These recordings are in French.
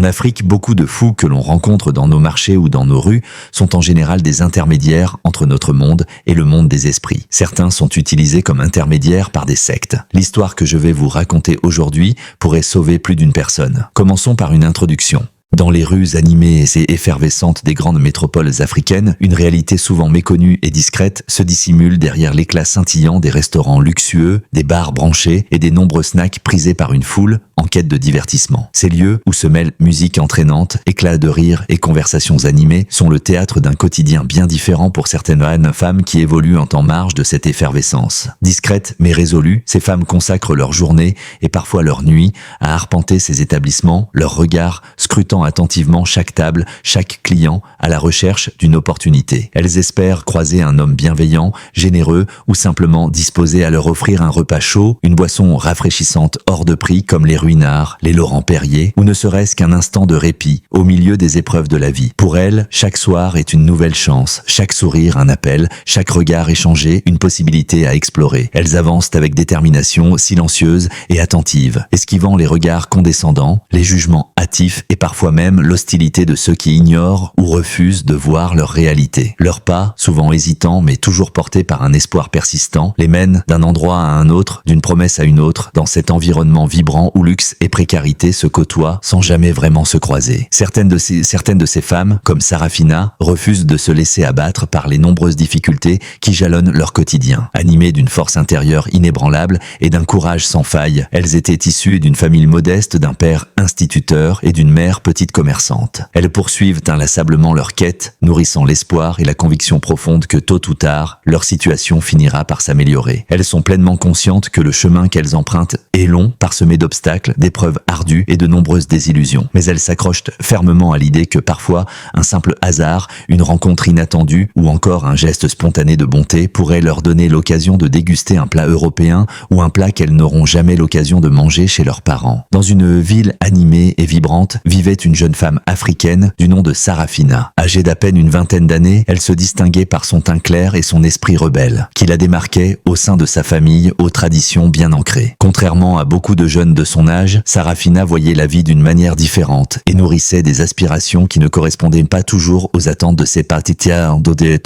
Afrique, beaucoup de fous que l'on rencontre dans nos marchés ou dans nos rues sont en général des intermédiaires entre notre monde et le monde des esprits. Certains sont utilisés comme intermédiaires par des sectes. L'histoire que je vais vous raconter aujourd'hui pourrait sauver plus d'une personne. Commençons par une introduction. Dans les rues animées et effervescentes des grandes métropoles africaines, une réalité souvent méconnue et discrète se dissimule derrière l'éclat scintillant des restaurants luxueux, des bars branchés et des nombreux snacks prisés par une foule en quête de divertissement. Ces lieux où se mêlent musique entraînante, éclats de rire et conversations animées sont le théâtre d'un quotidien bien différent pour certaines femmes qui évoluent en marge de cette effervescence. Discrètes mais résolues, ces femmes consacrent leur journée et parfois leur nuit à arpenter ces établissements, leur regard scrutant attentivement chaque table, chaque client, à la recherche d'une opportunité. Elles espèrent croiser un homme bienveillant, généreux ou simplement disposé à leur offrir un repas chaud, une boisson rafraîchissante hors de prix comme les Ruinart, les Laurent Perrier, ou ne serait-ce qu'un instant de répit au milieu des épreuves de la vie. Pour elles, chaque soir est une nouvelle chance, chaque sourire un appel, chaque regard échangé une possibilité à explorer. Elles avancent avec détermination, silencieuses et attentives, esquivant les regards condescendants, les jugements hâtifs et parfois même l'hostilité de ceux qui ignorent ou refusent de voir leur réalité. Leurs pas, souvent hésitants mais toujours portés par un espoir persistant, les mènent d'un endroit à un autre, d'une promesse à une autre, dans cet environnement vibrant où luxe et précarité se côtoient sans jamais vraiment se croiser. Certaines de ces femmes, comme Sarafina, refusent de se laisser abattre par les nombreuses difficultés qui jalonnent leur quotidien. Animées d'une force intérieure inébranlable et d'un courage sans faille, elles étaient issues d'une famille modeste, d'un père instituteur et d'une mère petite commerçante. Elles poursuivent inlassablement leur quête, nourrissant l'espoir et la conviction profonde que tôt ou tard, leur situation finira par s'améliorer. Elles sont pleinement conscientes que le chemin qu'elles empruntent est long, parsemé d'obstacles, d'épreuves ardues et de nombreuses désillusions. Mais elles s'accrochent fermement à l'idée que parfois, un simple hasard, une rencontre inattendue ou encore un geste spontané de bonté pourrait leur donner l'occasion de déguster un plat européen ou un plat qu'elles n'auront jamais l'occasion de manger chez leurs parents. Dans une ville animée et vibrante, vivait une jeune femme africaine du nom de Sarafina. Âgée d'à peine une vingtaine d'années, elle se distinguait par son teint clair et son esprit rebelle, qui la démarquait au sein de sa famille aux traditions bien ancrées. Contrairement à beaucoup de jeunes de son âge, Sarafina voyait la vie d'une manière différente et nourrissait des aspirations qui ne correspondaient pas toujours aux attentes de ses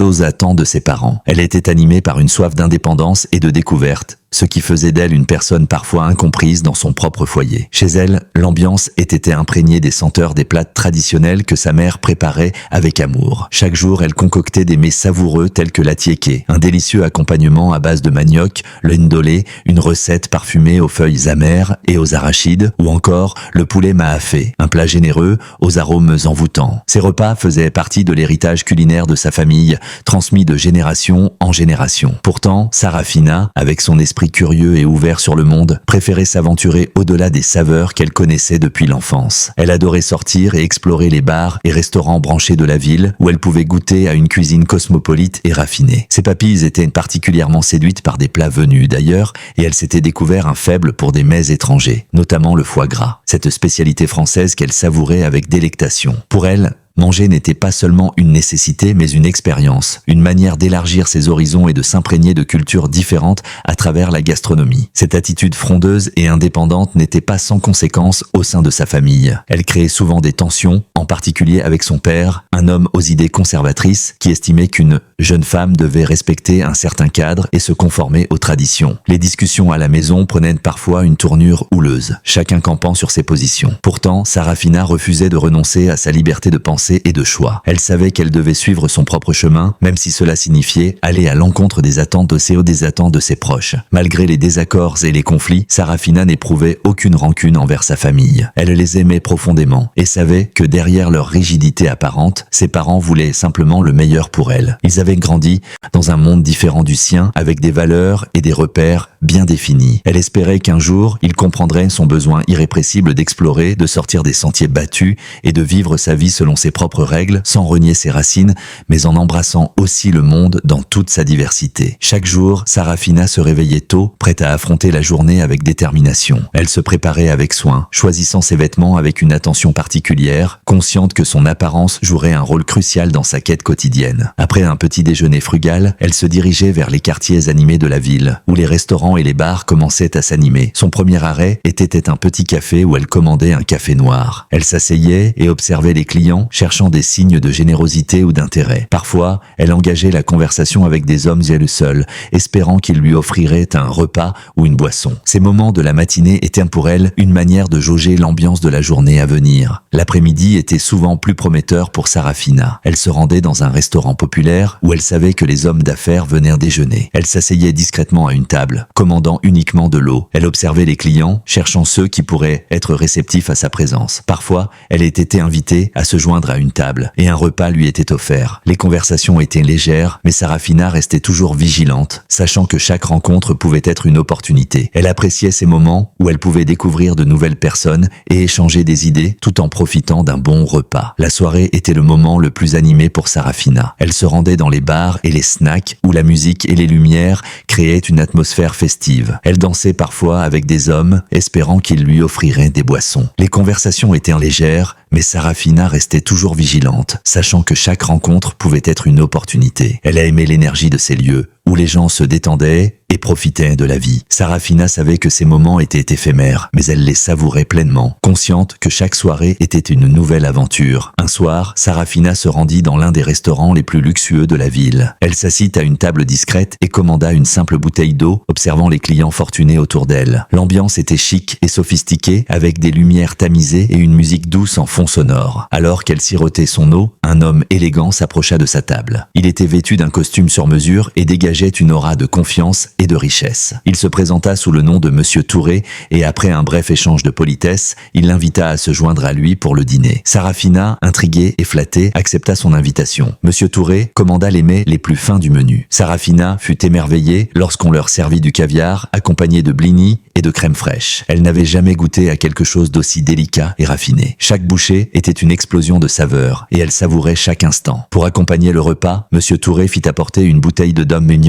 aux attentes de ses parents. Elle était animée par une soif d'indépendance et de découverte, ce qui faisait d'elle une personne parfois incomprise dans son propre foyer. Chez elle, l'ambiance était imprégnée des senteurs des plats traditionnels que sa mère préparait avec amour. Chaque jour, elle concoctait des mets savoureux tels que la tiéké, un délicieux accompagnement à base de manioc, le ndolé, une recette parfumée aux feuilles amères et aux arachides, ou encore le poulet maafé, un plat généreux aux arômes envoûtants. Ces repas faisaient partie de l'héritage culinaire de sa famille, transmis de génération en génération. Pourtant, Sarafina, avec son esprit curieux et ouvert sur le monde, préférait s'aventurer au-delà des saveurs qu'elle connaissait depuis l'enfance. Elle adorait sortir et explorer les bars et restaurants branchés de la ville où elle pouvait goûter à une cuisine cosmopolite et raffinée. Ses papilles étaient particulièrement séduites par des plats venus d'ailleurs et elle s'était découvert un faible pour des mets étrangers, notamment le foie gras, cette spécialité française qu'elle savourait avec délectation. Pour elle, manger n'était pas seulement une nécessité, mais une expérience, une manière d'élargir ses horizons et de s'imprégner de cultures différentes à travers la gastronomie. Cette attitude frondeuse et indépendante n'était pas sans conséquences au sein de sa famille. Elle créait souvent des tensions, en particulier avec son père, un homme aux idées conservatrices qui estimait qu'une jeune femme devait respecter un certain cadre et se conformer aux traditions. Les discussions à la maison prenaient parfois une tournure houleuse, chacun campant sur ses positions. Pourtant, Sarafina refusait de renoncer à sa liberté de pensée et de choix. Elle savait qu'elle devait suivre son propre chemin, même si cela signifiait aller à l'encontre des attentes de ses proches. Malgré les désaccords et les conflits, Sarafina n'éprouvait aucune rancune envers sa famille. Elle les aimait profondément et savait que derrière leur rigidité apparente, ses parents voulaient simplement le meilleur pour elle. Ils avaient grandi dans un monde différent du sien, avec des valeurs et des repères bien définis. Elle espérait qu'un jour, il comprendrait son besoin irrépressible d'explorer, de sortir des sentiers battus et de vivre sa vie selon ses propres règles, sans renier ses racines, mais en embrassant aussi le monde dans toute sa diversité. Chaque jour, Sarafina se réveillait tôt, prête à affronter la journée avec détermination. Elle se préparait avec soin, choisissant ses vêtements avec une attention particulière, consciente que son apparence jouerait un rôle crucial dans sa quête quotidienne. Après un petit déjeuner frugal, elle se dirigeait vers les quartiers animés de la ville, où les restaurants et les bars commençaient à s'animer. Son premier arrêt était un petit café où elle commandait un café noir. Elle s'asseyait et observait les clients, cherchant des signes de générosité ou d'intérêt. Parfois, elle engageait la conversation avec des hommes seuls, espérant qu'ils lui offriraient un repas ou une boisson. Ces moments de la matinée étaient pour elle une manière de jauger l'ambiance de la journée à venir. L'après-midi était souvent plus prometteur pour Sarafina. Elle se rendait dans un restaurant populaire où elle savait que les hommes d'affaires venaient déjeuner. Elle s'asseyait discrètement à une table, commandant uniquement de l'eau. Elle observait les clients, cherchant ceux qui pourraient être réceptifs à sa présence. Parfois, elle était invitée à se joindre à une table et un repas lui était offert. Les conversations étaient légères, mais Sarafina restait toujours vigilante, sachant que chaque rencontre pouvait être une opportunité. Elle appréciait ces moments où elle pouvait découvrir de nouvelles personnes et échanger des idées tout en profitant d'un bon repas. La soirée était le moment le plus animé pour Sarafina. Elle se rendait dans les bars et les snacks où la musique et les lumières créaient une atmosphère festive. Elle dansait parfois avec des hommes, espérant qu'ils lui offriraient des boissons. Les conversations étaient légères, mais Sarafina restait toujours vigilante, sachant que chaque rencontre pouvait être une opportunité. Elle a aimé l'énergie de ces lieux, où les gens se détendaient et profitaient de la vie. Sarafina savait que ces moments étaient éphémères, mais elle les savourait pleinement, consciente que chaque soirée était une nouvelle aventure. Un soir, Sarafina se rendit dans l'un des restaurants les plus luxueux de la ville. Elle s'assit à une table discrète et commanda une simple bouteille d'eau, observant les clients fortunés autour d'elle. L'ambiance était chic et sophistiquée, avec des lumières tamisées et une musique douce en fond sonore. Alors qu'elle sirotait son eau, un homme élégant s'approcha de sa table. Il était vêtu d'un costume sur mesure et dégageait une aura de confiance et de richesse. Il se présenta sous le nom de Monsieur Touré et après un bref échange de politesse, il l'invita à se joindre à lui pour le dîner. Sarafina, intriguée et flattée, accepta son invitation. Monsieur Touré commanda les mets les plus fins du menu. Sarafina fut émerveillée lorsqu'on leur servit du caviar, accompagné de blinis et de crème fraîche. Elle n'avait jamais goûté à quelque chose d'aussi délicat et raffiné. Chaque bouchée était une explosion de saveurs et elle savourait chaque instant. Pour accompagner le repas, Monsieur Touré fit apporter une bouteille de Dom Mignon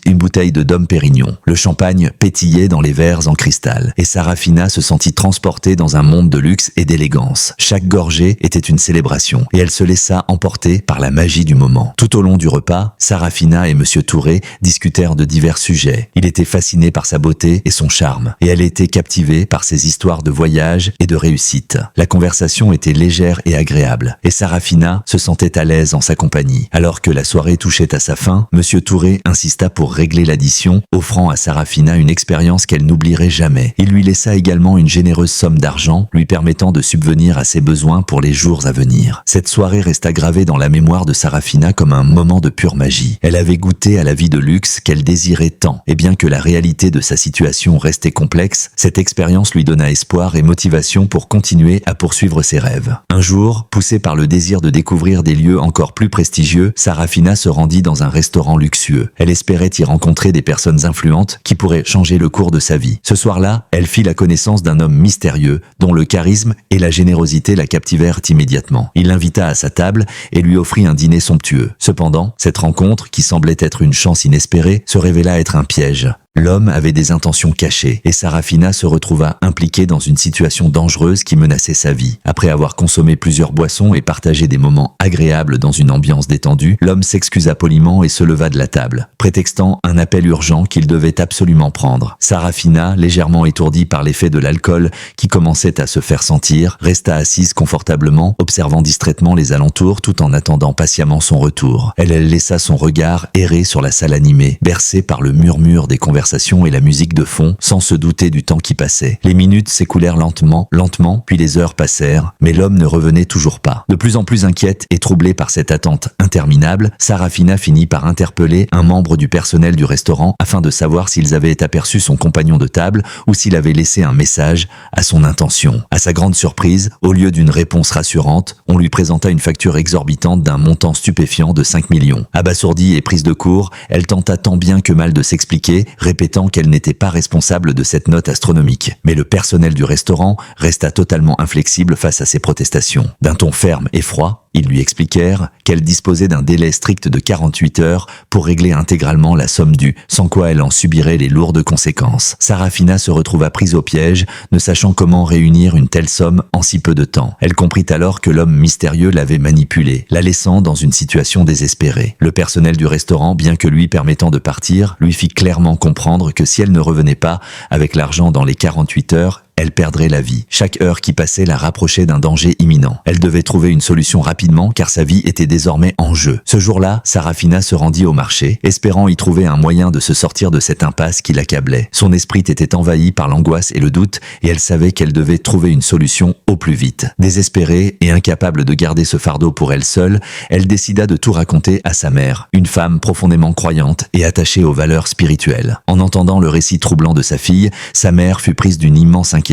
une bouteille de Dom Pérignon. Le champagne pétillait dans les verres en cristal et Sarafina se sentit transportée dans un monde de luxe et d'élégance. Chaque gorgée était une célébration et elle se laissa emporter par la magie du moment. Tout au long du repas, Sarafina et Monsieur Touré discutèrent de divers sujets. Il était fasciné par sa beauté et son charme et elle était captivée par ses histoires de voyage et de réussite. La conversation était légère et agréable et Sarafina se sentait à l'aise en sa compagnie. Alors que la soirée touchait à sa fin, Monsieur Touré insista pour régler l'addition, offrant à Sarafina une expérience qu'elle n'oublierait jamais. Il lui laissa également une généreuse somme d'argent, lui permettant de subvenir à ses besoins pour les jours à venir. Cette soirée resta gravée dans la mémoire de Sarafina comme un moment de pure magie. Elle avait goûté à la vie de luxe qu'elle désirait tant, et bien que la réalité de sa situation restait complexe, cette expérience lui donna espoir et motivation pour continuer à poursuivre ses rêves. Un jour, poussée par le désir de découvrir des lieux encore plus prestigieux, Sarafina se rendit dans un restaurant luxueux. Elle espérait y rencontrer des personnes influentes qui pourraient changer le cours de sa vie. Ce soir-là, elle fit la connaissance d'un homme mystérieux dont le charisme et la générosité la captivèrent immédiatement. Il l'invita à sa table et lui offrit un dîner somptueux. Cependant, cette rencontre, qui semblait être une chance inespérée, se révéla être un piège. L'homme avait des intentions cachées et Sarafina se retrouva impliquée dans une situation dangereuse qui menaçait sa vie. Après avoir consommé plusieurs boissons et partagé des moments agréables dans une ambiance détendue, l'homme s'excusa poliment et se leva de la table, prétextant un appel urgent qu'il devait absolument prendre. Sarafina, légèrement étourdie par l'effet de l'alcool qui commençait à se faire sentir, resta assise confortablement, observant distraitement les alentours tout en attendant patiemment son retour. Elle laissa son regard errer sur la salle animée, bercée par le murmure des conversations et la musique de fond, sans se douter du temps qui passait. Les minutes s'écoulèrent lentement, puis les heures passèrent, mais l'homme ne revenait toujours pas. De plus en plus inquiète et troublée par cette attente interminable, Sarafina finit par interpeller un membre du personnel du restaurant afin de savoir s'ils avaient aperçu son compagnon de table ou s'il avait laissé un message à son intention. À sa grande surprise, au lieu d'une réponse rassurante, on lui présenta une facture exorbitante d'un montant stupéfiant de 5 millions. Abasourdie et prise de court, elle tenta tant bien que mal de s'expliquer, répétant qu'elle n'était pas responsable de cette note astronomique. Mais le personnel du restaurant resta totalement inflexible face à ces protestations. D'un ton ferme et froid, ils lui expliquèrent qu'elle disposait d'un délai strict de 48 heures pour régler intégralement la somme due, sans quoi elle en subirait les lourdes conséquences. Sarafina se retrouva prise au piège, ne sachant comment réunir une telle somme en si peu de temps. Elle comprit alors que l'homme mystérieux l'avait manipulée, la laissant dans une situation désespérée. Le personnel du restaurant, bien que lui permettant de partir, lui fit clairement comprendre que si elle ne revenait pas avec l'argent dans les 48 heures, elle perdrait la vie. Chaque heure qui passait la rapprochait d'un danger imminent. Elle devait trouver une solution rapidement car sa vie était désormais en jeu. Ce jour-là, Sarafina se rendit au marché, espérant y trouver un moyen de se sortir de cette impasse qui l'accablait. Son esprit était envahi par l'angoisse et le doute et elle savait qu'elle devait trouver une solution au plus vite. Désespérée et incapable de garder ce fardeau pour elle seule, elle décida de tout raconter à sa mère, une femme profondément croyante et attachée aux valeurs spirituelles. En entendant le récit troublant de sa fille, sa mère fut prise d'une immense inquiétude.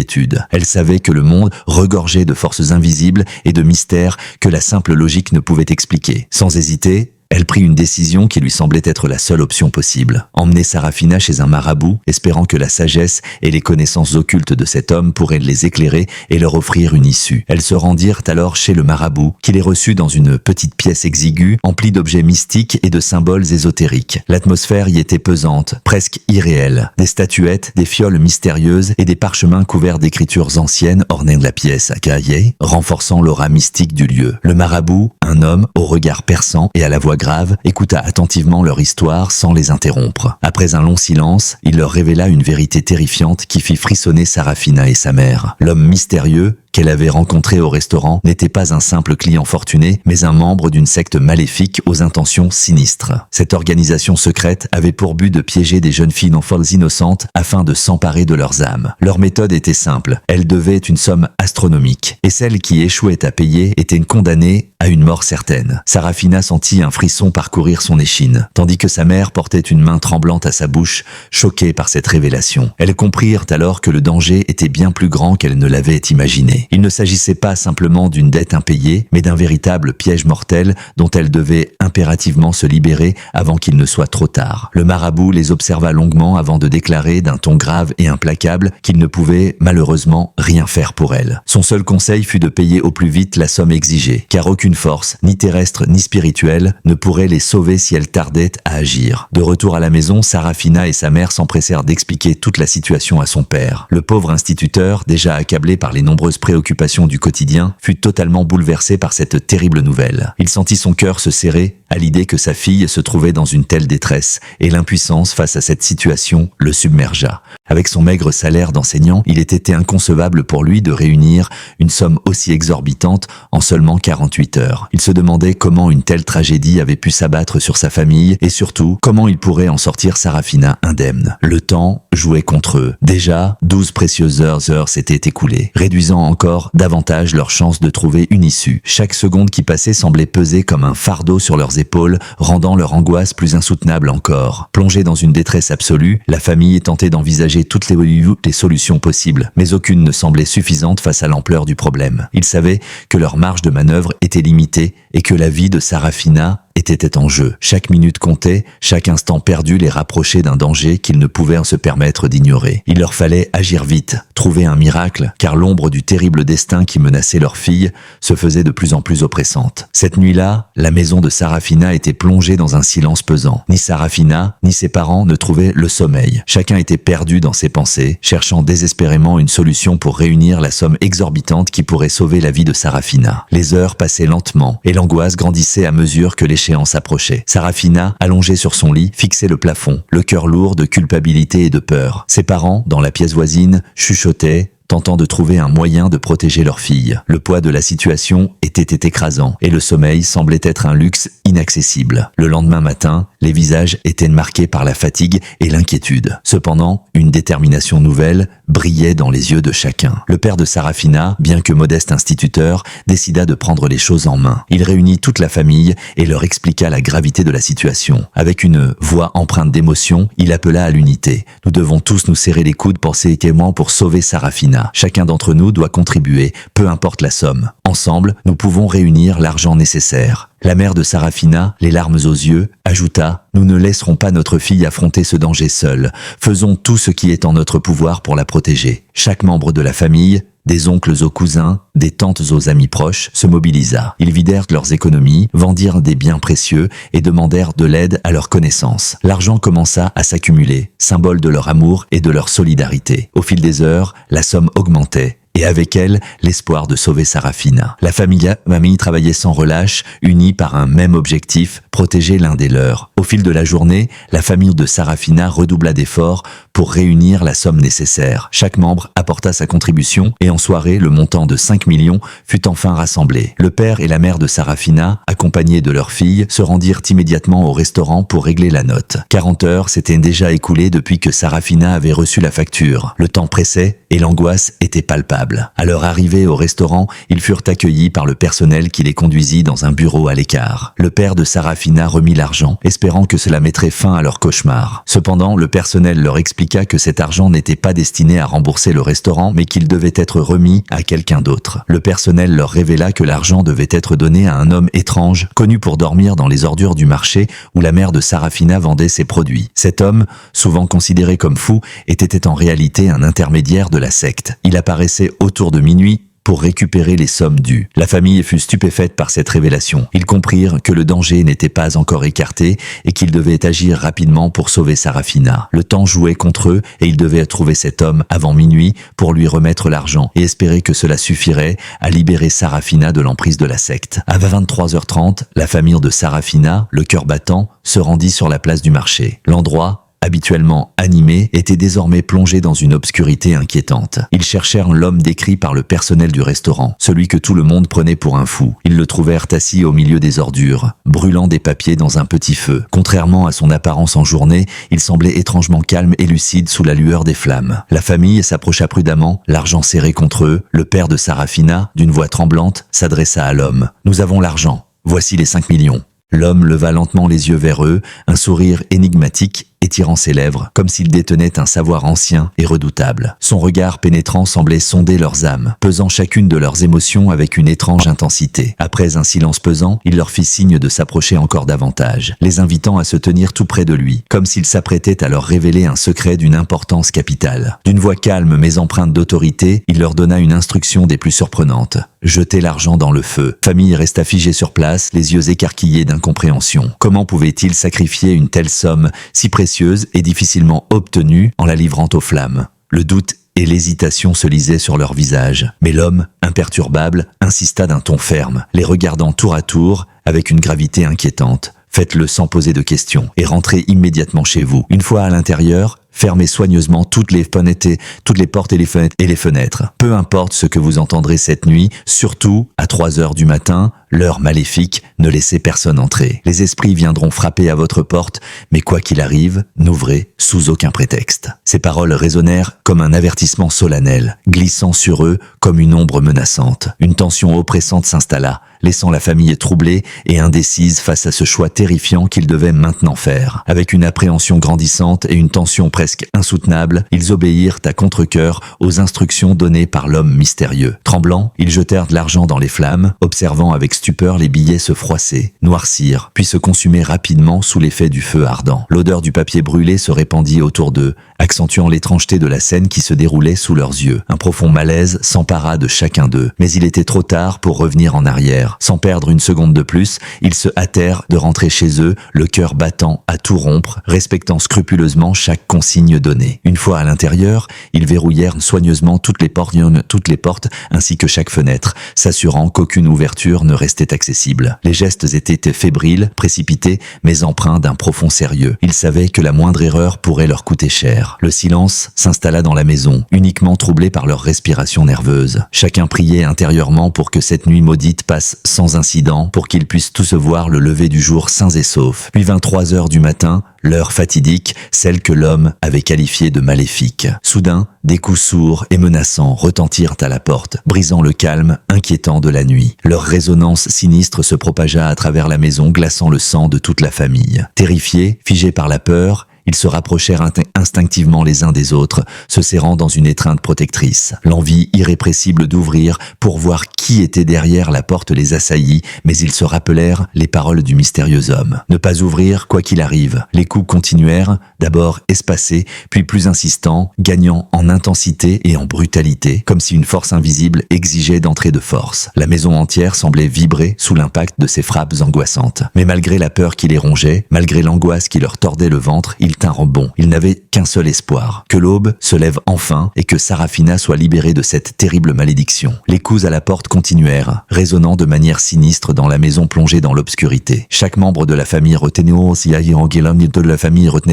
Elle savait que le monde regorgeait de forces invisibles et de mystères que la simple logique ne pouvait expliquer. Sans hésiter, elle prit une décision qui lui semblait être la seule option possible. Emmener Sarafina chez un marabout, espérant que la sagesse et les connaissances occultes de cet homme pourraient les éclairer et leur offrir une issue. Elles se rendirent alors chez le marabout, qui les reçut dans une petite pièce exiguë, emplie d'objets mystiques et de symboles ésotériques. L'atmosphère y était pesante, presque irréelle. Des statuettes, des fioles mystérieuses et des parchemins couverts d'écritures anciennes ornaient la pièce à cahiers, renforçant l'aura mystique du lieu. Le marabout, un homme au regard perçant et à la voix grave, écouta attentivement leur histoire sans les interrompre. Après un long silence, il leur révéla une vérité terrifiante qui fit frissonner Sarafina et sa mère. L'homme mystérieux qu'elle avait rencontré au restaurant n'était pas un simple client fortuné, mais un membre d'une secte maléfique aux intentions sinistres. Cette organisation secrète avait pour but de piéger des jeunes filles non folles innocentes afin de s'emparer de leurs âmes. Leur méthode était simple, elle devait une somme astronomique, et celle qui échouait à payer était condamnée à une mort certaine. Sarafina sentit un frisson parcourir son échine, tandis que sa mère portait une main tremblante à sa bouche, choquée par cette révélation. Elles comprirent alors que le danger était bien plus grand qu'elles ne l'avaient imaginé. Il ne s'agissait pas simplement d'une dette impayée, mais d'un véritable piège mortel dont elles devaient impérativement se libérer avant qu'il ne soit trop tard. Le marabout les observa longuement avant de déclarer d'un ton grave et implacable qu'il ne pouvait malheureusement rien faire pour elles. Son seul conseil fut de payer au plus vite la somme exigée, car aucune force, ni terrestre ni spirituelle, ne pourrait les sauver si elles tardaient à agir. De retour à la maison, Sarafina et sa mère s'empressèrent d'expliquer toute la situation à son père. Le pauvre instituteur, déjà accablé par les nombreuses préoccupations du quotidien, fut totalement bouleversé par cette terrible nouvelle. Il sentit son cœur se serrer à l'idée que sa fille se trouvait dans une telle détresse, et l'impuissance face à cette situation le submergea. Avec son maigre salaire d'enseignant, il était inconcevable pour lui de réunir une somme aussi exorbitante en seulement 48 heures. Il se demandait comment une telle tragédie avait pu s'abattre sur sa famille et surtout comment il pourrait en sortir Sarafina indemne. Le temps jouait contre eux. Déjà, 12 précieuses heures s'étaient écoulées, réduisant encore davantage leurs chances de trouver une issue. Chaque seconde qui passait semblait peser comme un fardeau sur leurs épaules, rendant leur angoisse plus insoutenable encore. Plongée dans une détresse absolue, la famille tentait d'envisager toutes les solutions possibles, mais aucune ne semblait suffisante face à l'ampleur du problème. Ils savaient que leur marge de manœuvre était limitée et que la vie de Sarafina était en jeu. Chaque minute comptait, chaque instant perdu les rapprochait d'un danger qu'ils ne pouvaient se permettre d'ignorer. Il leur fallait agir vite, trouver un miracle, car l'ombre du terrible destin qui menaçait leur fille se faisait de plus en plus oppressante. Cette nuit-là, la maison de Sarafina était plongée dans un silence pesant. Ni Sarafina, ni ses parents ne trouvaient le sommeil. Chacun était perdu dans ses pensées, cherchant désespérément une solution pour réunir la somme exorbitante qui pourrait sauver la vie de Sarafina. Les heures passaient lentement, et l'angoisse grandissait à mesure que l'échéance approchait. Sarafina, allongée sur son lit, fixait le plafond, le cœur lourd de culpabilité et de peur. Ses parents, dans la pièce voisine, chuchotaient, tentant de trouver un moyen de protéger leur fille. Le poids de la situation était écrasant, et le sommeil semblait être un luxe inaccessible. Le lendemain matin, les visages étaient marqués par la fatigue et l'inquiétude. Cependant, une détermination nouvelle brillait dans les yeux de chacun. Le père de Sarafina, bien que modeste instituteur, décida de prendre les choses en main. Il réunit toute la famille et leur expliqua la gravité de la situation. Avec une voix empreinte d'émotion, il appela à l'unité. Nous devons tous nous serrer les coudes pour sauver Sarafina. Sarafina. Chacun d'entre nous doit contribuer, peu importe la somme. Ensemble, nous pouvons réunir l'argent nécessaire. La mère de Sarafina, les larmes aux yeux, ajouta « Nous ne laisserons pas notre fille affronter ce danger seule. Faisons tout ce qui est en notre pouvoir pour la protéger. » Chaque membre de la famille, des oncles aux cousins, des tantes aux amis proches, se mobilisa. Ils vidèrent leurs économies, vendirent des biens précieux et demandèrent de l'aide à leurs connaissances. L'argent commença à s'accumuler, symbole de leur amour et de leur solidarité. Au fil des heures, la somme augmentait. Et avec elle, l'espoir de sauver Sarafina. La famille travaillait sans relâche, unie par un même objectif, protéger l'un des leurs. Au fil de la journée, la famille de Sarafina redoubla d'efforts pour réunir la somme nécessaire. Chaque membre apporta sa contribution et en soirée, le montant de 5 millions fut enfin rassemblé. Le père et la mère de Sarafina, accompagnés de leur fille, se rendirent immédiatement au restaurant pour régler la note. 40 heures s'étaient déjà écoulées depuis que Sarafina avait reçu la facture. Le temps pressait et l'angoisse était palpable. À leur arrivée au restaurant, ils furent accueillis par le personnel qui les conduisit dans un bureau à l'écart. Le père de Sarafina remit l'argent, espérant que cela mettrait fin à leur cauchemar. Cependant, le personnel leur expliqua que cet argent n'était pas destiné à rembourser le restaurant, mais qu'il devait être remis à quelqu'un d'autre. Le personnel leur révéla que l'argent devait être donné à un homme étrange, connu pour dormir dans les ordures du marché où la mère de Sarafina vendait ses produits. Cet homme, souvent considéré comme fou, était en réalité un intermédiaire de la secte. Il apparaissait autour de minuit pour récupérer les sommes dues. La famille fut stupéfaite par cette révélation. Ils comprirent que le danger n'était pas encore écarté et qu'ils devaient agir rapidement pour sauver Sarafina. Le temps jouait contre eux et ils devaient trouver cet homme avant minuit pour lui remettre l'argent et espérer que cela suffirait à libérer Sarafina de l'emprise de la secte. À 23h30, la famille de Sarafina, le cœur battant, se rendit sur la place du marché. L'endroit, habituellement animé, était désormais plongé dans une obscurité inquiétante. Ils cherchèrent l'homme décrit par le personnel du restaurant, celui que tout le monde prenait pour un fou. Ils le trouvèrent assis au milieu des ordures, brûlant des papiers dans un petit feu. Contrairement à son apparence en journée, il semblait étrangement calme et lucide sous la lueur des flammes. La famille s'approcha prudemment, l'argent serré contre eux. Le père de Sarafina, d'une voix tremblante, s'adressa à l'homme. « Nous avons l'argent. Voici les 5 millions. » L'homme leva lentement les yeux vers eux, un sourire énigmatique étirant ses lèvres, comme s'il détenait un savoir ancien et redoutable. Son regard pénétrant semblait sonder leurs âmes, pesant chacune de leurs émotions avec une étrange intensité. Après un silence pesant, il leur fit signe de s'approcher encore davantage, les invitant à se tenir tout près de lui, comme s'il s'apprêtait à leur révéler un secret d'une importance capitale. D'une voix calme mais empreinte d'autorité, il leur donna une instruction des plus surprenantes. Jetez l'argent dans le feu. Famille resta figée sur place, les yeux écarquillés d'incompréhension. Comment pouvait-il sacrifier une telle somme, si précieuse et difficilement obtenue, en la livrant aux flammes? Le doute et l'hésitation se lisaient sur leur visage. Mais l'homme, imperturbable, insista d'un ton ferme, les regardant tour à tour avec une gravité inquiétante. Faites-le sans poser de questions et rentrez immédiatement chez vous. Une fois à l'intérieur, fermez soigneusement toutes les portes et les fenêtres. Peu importe ce que vous entendrez cette nuit, surtout à 3 heures du matin, l'heure maléfique, ne laissez personne entrer. Les esprits viendront frapper à votre porte, mais quoi qu'il arrive, n'ouvrez sous aucun prétexte. Ces paroles résonnèrent comme un avertissement solennel, glissant sur eux comme une ombre menaçante. Une tension oppressante s'installa, laissant la famille troublée et indécise face à ce choix terrifiant qu'ils devaient maintenant faire. Avec une appréhension grandissante et une tension presque insoutenable, ils obéirent à contre-cœur aux instructions données par l'homme mystérieux. Tremblants, ils jetèrent de l'argent dans les flammes, observant avec stupeur les billets se froisser, noircir, puis se consumer rapidement sous l'effet du feu ardent. L'odeur du papier brûlé se répandit autour d'eux, accentuant l'étrangeté de la scène qui se déroulait sous leurs yeux. Un profond malaise s'empara de chacun d'eux, mais il était trop tard pour revenir en arrière. Sans perdre une seconde de plus, ils se hâtèrent de rentrer chez eux, le cœur battant à tout rompre, respectant scrupuleusement chaque consigne donnée. Une fois à l'intérieur, ils verrouillèrent soigneusement toutes les portes ainsi que chaque fenêtre, s'assurant qu'aucune ouverture ne restait accessible. Les gestes étaient fébriles, précipités, mais empreints d'un profond sérieux. Ils savaient que la moindre erreur pourrait leur coûter cher. Le silence s'installa dans la maison, uniquement troublé par leur respiration nerveuse. Chacun priait intérieurement pour que cette nuit maudite passe sans incident, pour qu'ils puissent tous voir le lever du jour sains et saufs. Puis 23 heures du matin, l'heure fatidique, celle que l'homme avait qualifiée de maléfique. Soudain, des coups sourds et menaçants retentirent à la porte, brisant le calme inquiétant de la nuit. Leur résonance sinistre se propagea à travers la maison, glaçant le sang de toute la famille. Terrifiés, figés par la peur, Ils se rapprochèrent instinctivement les uns des autres, se serrant dans une étreinte protectrice. L'envie irrépressible d'ouvrir pour voir qui était derrière la porte les assaillit, mais ils se rappelèrent les paroles du mystérieux homme. Ne pas ouvrir, quoi qu'il arrive. Les coups continuèrent, d'abord espacés, puis plus insistants, gagnant en intensité et en brutalité, comme si une force invisible exigeait d'entrer de force. La maison entière semblait vibrer sous l'impact de ces frappes angoissantes. Mais malgré la peur qui les rongeait, malgré l'angoisse qui leur tordait le ventre, ils tinrent bon. Ils n'avaient qu'un seul espoir, que l'aube se lève enfin et que Sarafina soit libérée de cette terrible malédiction. Les coups à la porte continuèrent, résonnant de manière sinistre dans la maison plongée dans l'obscurité. Chaque membre de la famille retenait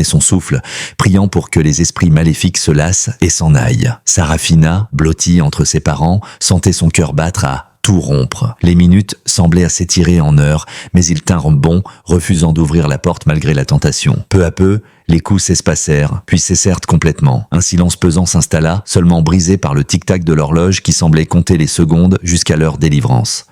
son souffle, priant pour que les esprits maléfiques se lassent et s'en aillent. Sarafina, blottie entre ses parents, sentait son cœur battre à tout rompre. Les minutes semblaient s'étirer en heures, mais ils tinrent bon, refusant d'ouvrir la porte malgré la tentation. Peu à peu, les coups s'espacèrent, puis cessèrent complètement. Un silence pesant s'installa, seulement brisé par le tic-tac de l'horloge qui semblait compter les secondes jusqu'à leur délivrance.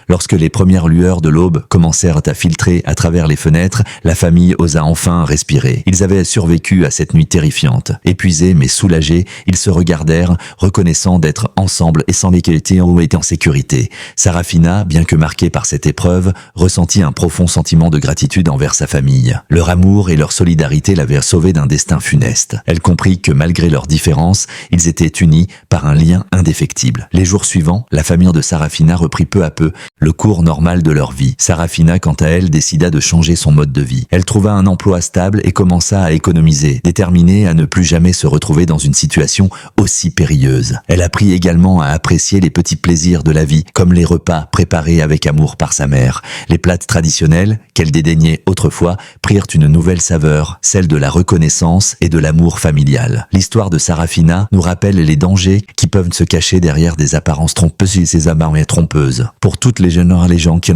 Lorsque les premières lueurs de l'aube commencèrent à filtrer à travers les fenêtres, la famille osa enfin respirer. Ils avaient survécu à cette nuit terrifiante. Épuisés mais soulagés, ils se regardèrent, reconnaissant d'être ensemble et sans lesquels ont été en sécurité. Sarafina, bien que marquée par cette épreuve, ressentit un profond sentiment de gratitude envers sa famille. Leur amour et leur solidarité l'avaient sauvée d'un destin funeste. Elle comprit que malgré leurs différences, ils étaient unis par un lien indéfectible. Les jours suivants, la famille de Sarafina reprit peu à peu le cours normal de leur vie. Sarafina, quant à elle, décida de changer son mode de vie. Elle trouva un emploi stable et commença à économiser, déterminée à ne plus jamais se retrouver dans une situation aussi périlleuse. Elle apprit également à apprécier les petits plaisirs de la vie, comme les repas préparés avec amour par sa mère. Les plats traditionnels, qu'elle dédaignait autrefois, prirent une nouvelle saveur, celle de la reconnaissance et de l'amour familial. L'histoire de Sarafina nous rappelle les dangers qui peuvent se cacher derrière des apparences trompeuses et ces apparences trompeuses. Pour toutes les gens qui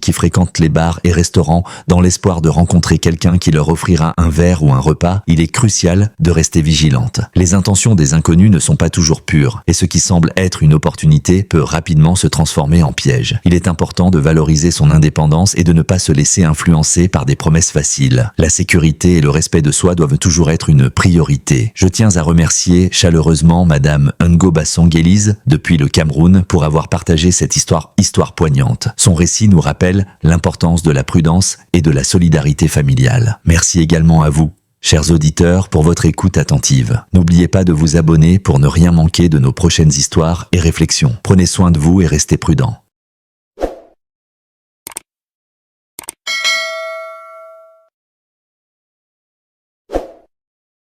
qui fréquentent les bars et restaurants dans l'espoir de rencontrer quelqu'un qui leur offrira un verre ou un repas, il est crucial de rester vigilante. Les intentions des inconnus ne sont pas toujours pures, et ce qui semble être une opportunité peut rapidement se transformer en piège. Il est important de valoriser son indépendance et de ne pas se laisser influencer par des promesses faciles. La sécurité et le respect de soi doivent toujours être une priorité. Je tiens à remercier chaleureusement Madame Ngo Bassong-Élise depuis le Cameroun pour avoir partagé cette histoire poignante. Son récit nous rappelle l'importance de la prudence et de la solidarité familiale. Merci également à vous, chers auditeurs, pour votre écoute attentive. N'oubliez pas de vous abonner pour ne rien manquer de nos prochaines histoires et réflexions. Prenez soin de vous et restez prudents.